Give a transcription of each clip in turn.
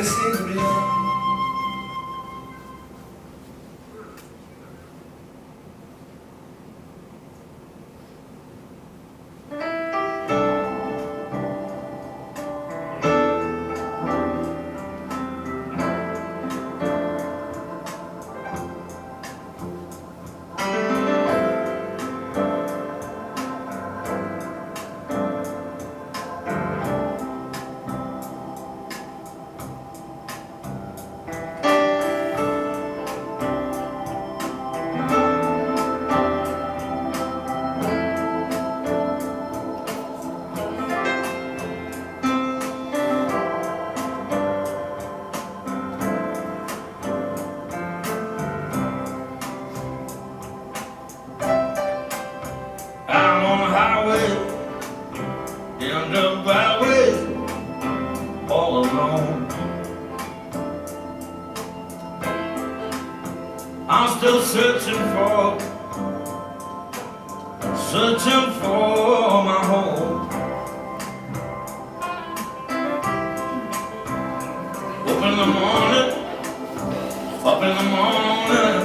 secret. Down the byway, all alone. I'm still searching for my home. Up in the morning,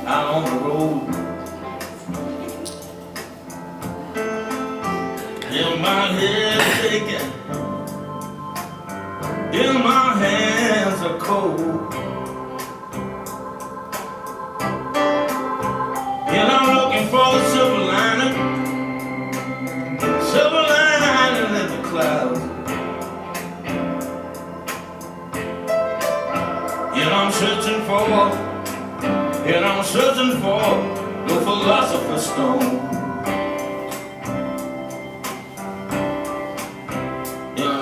out on the road. In my head aching, in my hands are cold. And I'm looking for the silver lining in the clouds. And I'm searching for the philosopher's stone.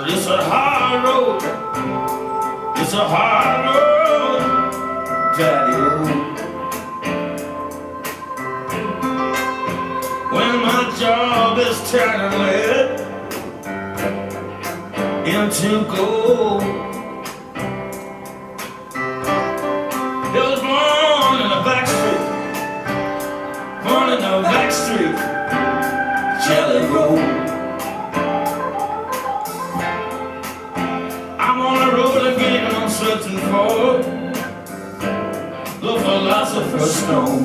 It's a hard road, daddy. When my job is turning lead into gold. It was born in a back street, Jelly Road. Searching for the philosopher's stone.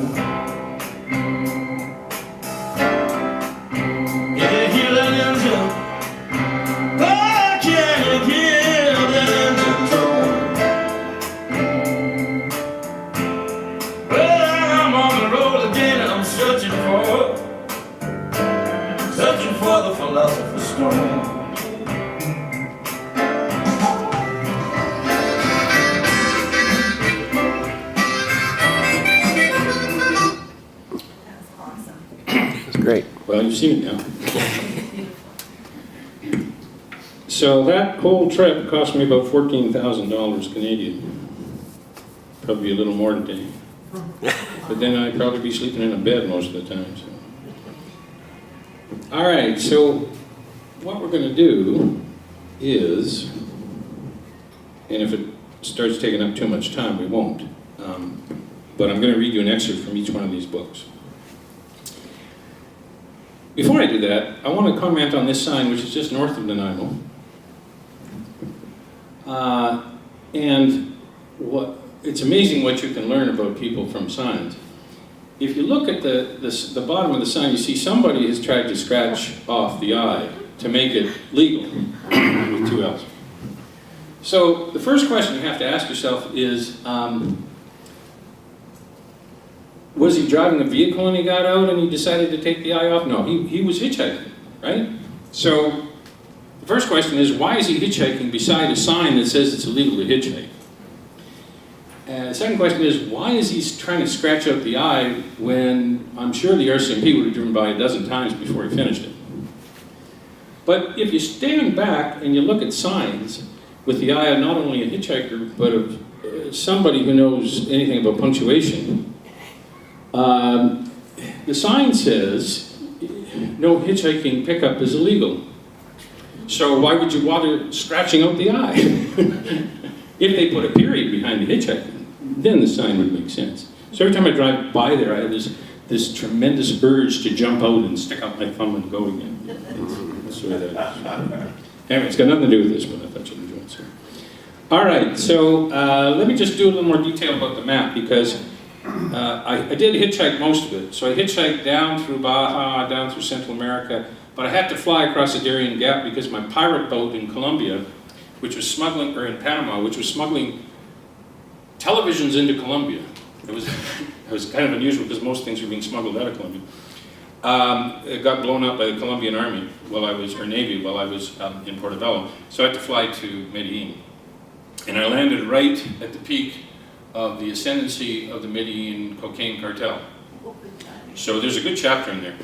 Can you hear that engine? Oh, can you hear that engine drone? Well, I'm on the road again and I'm searching for the philosopher's stone. Great. Well, you've seen it now. So that whole trip cost me about $14,000 Canadian. Probably a little more today. But then I'd probably be sleeping in a bed most of the time. So. All right, so what we're going to do is, and if it starts taking up too much time, we won't. But I'm going to read you an excerpt from each one of these books. Before I do that, I want to comment on this sign, which is just north of Nanaimo. And it's amazing what you can learn about people from signs. If you look at the bottom of the sign, you see somebody has tried to scratch off the I to make it legal with two L's. So the first question you have to ask yourself is, was he driving a vehicle and he got out and he decided to take the I off? No, he was hitchhiking, right? So the first question is, why is he hitchhiking beside a sign that says it's illegal to hitchhike? The second question is, why is he trying to scratch out the I when I'm sure the RCMP would have driven by a dozen times before he finished it? But if you stand back and you look at signs with the eye of not only a hitchhiker, but of somebody who knows anything about punctuation, the sign says, no hitchhiking pickup is illegal. So why would you bother scratching out the I? If they put a period behind the hitchhiking, then the sign would make sense. So every time I drive by there, I have this tremendous urge to jump out and stick out my thumb and go again. That's the way that is. Anyway, it's got nothing to do with this, but I thought you'd enjoy it. All right, so let me just do a little more detail about the map, because I did hitchhike most of it. So I hitchhiked down through Baja, down through Central America, but I had to fly across the Darien Gap because my pirate boat in Colombia, which was smuggling, or in Panama, which was smuggling televisions into Colombia. It was kind of unusual because most things were being smuggled out of Colombia. It got blown up by the Colombian Army or Navy while I was in Portobello. So I had to fly to Medellin. And I landed right at the peak of the ascendancy of the Medellin cocaine cartel. So there's a good chapter in there.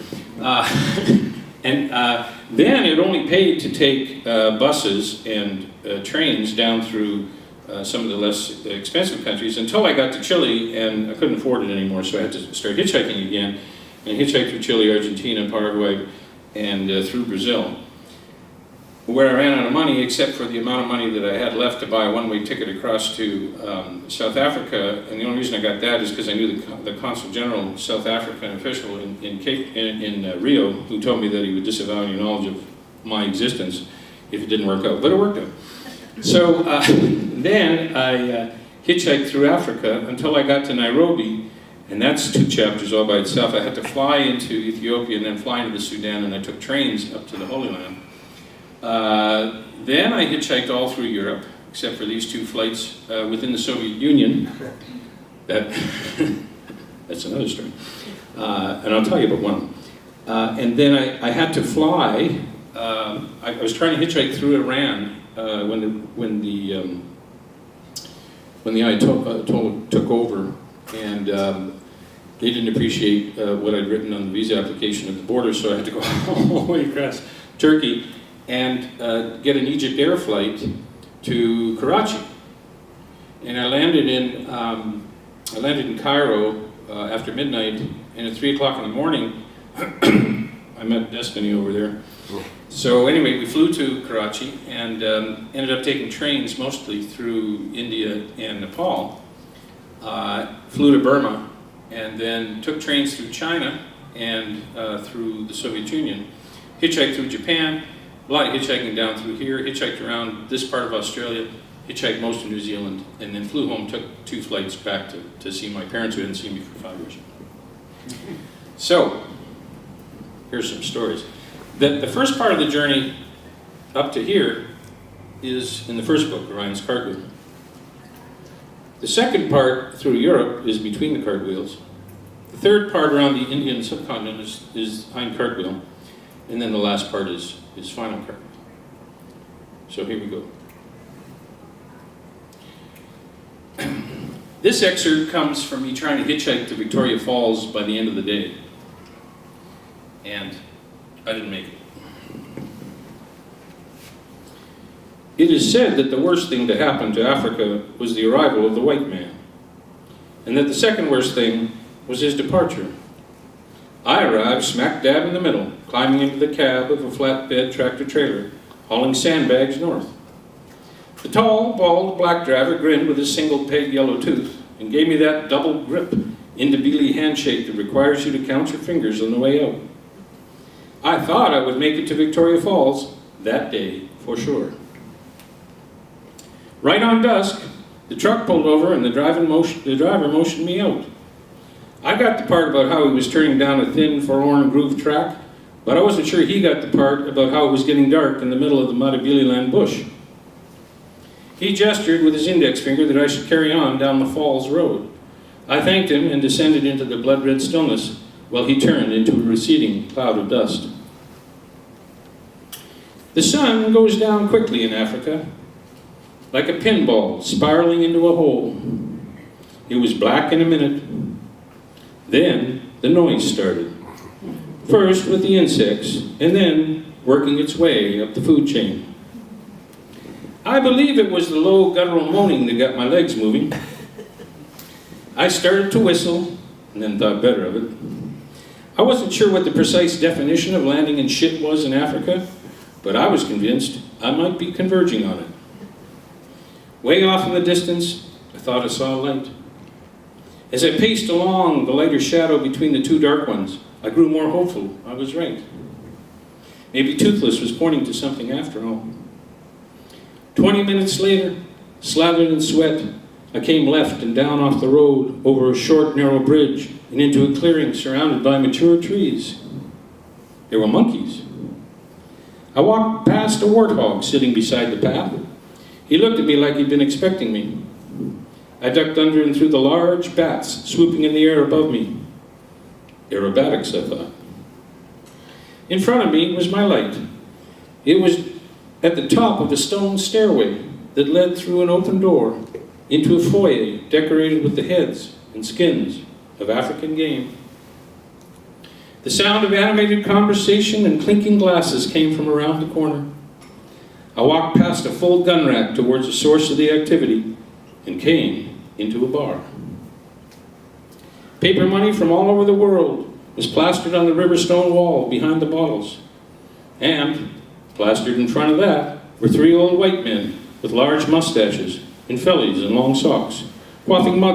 Then it only paid to take buses and trains down through some of the less expensive countries until I got to Chile, and I couldn't afford it anymore, so I had to start hitchhiking again. And I hitchhiked through Chile, Argentina, Paraguay, and through Brazil, where I ran out of money except for the amount of money that I had left to buy a one-way ticket across to South Africa. And the only reason I got that is because I knew the Consul General, South African official in Rio, who told me that he would disavow any knowledge of my existence if it didn't work out. But it worked out. So then I hitchhiked through Africa until I got to Nairobi, and that's 2 chapters all by itself. I had to fly into Ethiopia and then fly into the Sudan, and I took trains up to the Holy Land. Then I hitchhiked all through Europe, except for these 2 flights within the Soviet Union. That's another story. And I'll tell you about one. And then I had to fly. I was trying to hitchhike through Iran when the Ayatollah took over, and they didn't appreciate what I'd written on the visa application at the border, so I had to go all the way across Turkey and get an Egypt Air flight to Karachi. And I landed in Cairo after midnight, and at 3 o'clock in the morning, I met Destiny over there. So anyway, we flew to Karachi and ended up taking trains mostly through India and Nepal. Flew to Burma, and then took trains through China and through the Soviet Union. Hitchhiked through Japan, a lot of hitchhiking down through here, hitchhiked around this part of Australia, hitchhiked most of New Zealand, and then flew home, took 2 flights back to see my parents who hadn't seen me for 5 years. So, here's some stories. The first part of the journey up to here is in the first book, Orion's Cartwheel. The second part through Europe is between the cartwheels. The third part around the Indian subcontinent is Hind Cartwheel. And then the last part is Final Cartwheel. So here we go. This excerpt comes from me trying to hitchhike to Victoria Falls by the end of the day. And I didn't make it. It is said that the worst thing to happen to Africa was the arrival of the white man, and that the second worst thing was his departure. I arrived smack dab in the middle, climbing into the cab of a flatbed tractor-trailer, hauling sandbags north. The tall, bald black driver grinned with his single-peg yellow tooth and gave me that double grip, Indonesia handshake that requires you to count your fingers on the way out. I thought I would make it to Victoria Falls that day for sure. Right on dusk, the truck pulled over and the driver motioned me out. I got the part about how he was turning down a thin, forlorn groove track, but I wasn't sure he got the part about how it was getting dark in the middle of the Matabeleland bush. He gestured with his index finger that I should carry on down the Falls Road. I thanked him and descended into the blood-red stillness while he turned into a receding cloud of dust. The sun goes down quickly in Africa, like a pinball spiraling into a hole. It was black in a minute. Then the noise started. First with the insects, and then working its way up the food chain. I believe it was the low guttural moaning that got my legs moving. I started to whistle, and then thought better of it. I wasn't sure what the precise definition of landing in shit was in Africa, but I was convinced I might be converging on it. Way off in the distance, I thought I saw a light. As I paced along the lighter shadow between the 2 dark ones, I grew more hopeful I was right. Maybe Toothless was pointing to something after all. 20 minutes later, Slathered in sweat, I came left and down off the road, over a short, narrow bridge, and into a clearing surrounded by mature trees. There were monkeys. I walked past a warthog sitting beside the path. He looked at me like he'd been expecting me. I ducked under and through the large bats swooping in the air above me. Aerobatics, I thought. In front of me was my light. It was at the top of a stone stairway that led through an open door into a foyer decorated with the heads and skins of African game. The sound of animated conversation and clinking glasses came from around the corner. I walked past a full gun rack towards the source of the activity and came into a bar. Paper money from all over the world was plastered on the river stone wall behind the bottles. And plastered in front of that were 3 old white men with large mustaches and fellies and long socks, quaffing mug